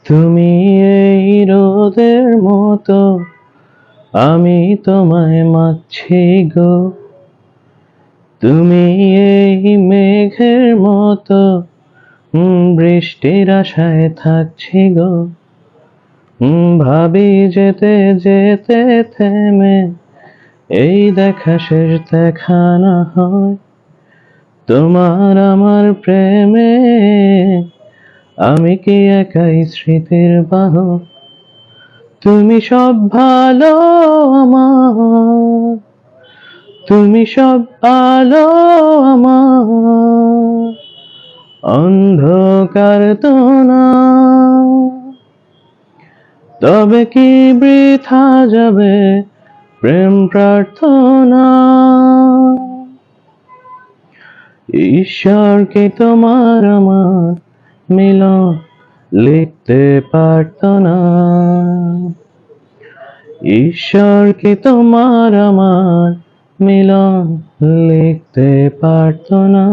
তুমি এই রোদের মতো, আমি তোমায় মাছি গো। তুমি এই মেঘের মতো, বৃষ্টির আশায় থাকছি গো। ভাবি যেতে যেতে থেমে, এই দেখা শেষ দেখা না হয় তোমার আমার প্রেমে। আমি কি একাই স্মৃতির বাহক? তুমি সব ভালো আমার, তুমি সব আলো আমার, অন্ধকার তো না। তবে কি বৃথা যাবে প্রেম প্রার্থনা? ঈশ্বর কি তোমার আমার মিলন লিখতে পারত না? ঈশ্বর কি তোমার আমার মিলন লিখতে পারত না?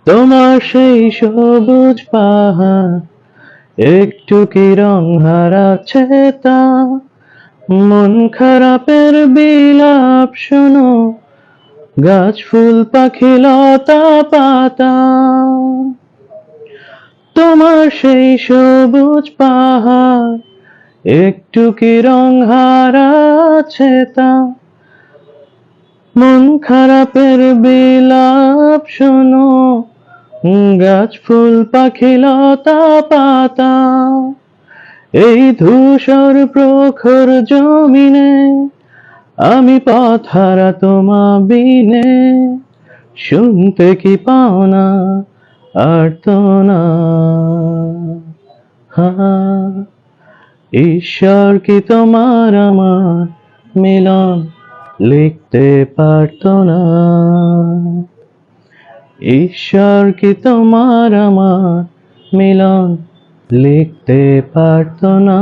তোমার সেই সবুজ পাহাড় একটু কি রং হারাচ্ছে তা? মন খারাপের বিলাপ শোনো, গাছ ফুল পাখি লতা পাতা। তোমার সেই সবুজ পাহাড় একটু কি রং হারাচ্ছে তা? মন খারাপের বিলাপ শোনো, গাছ ফুল পাখি লতা পাতা। এই ধূসর প্রখর জমিনে আমি পথ হারা তোমা বিনে, শুনতে কি পাও না আর্তনা? ঈশ্বর কি তোমার আমার মিলন লিখতে পারত না? ঈশ্বর কি তোমার আমার মিলন লিখতে পারত না?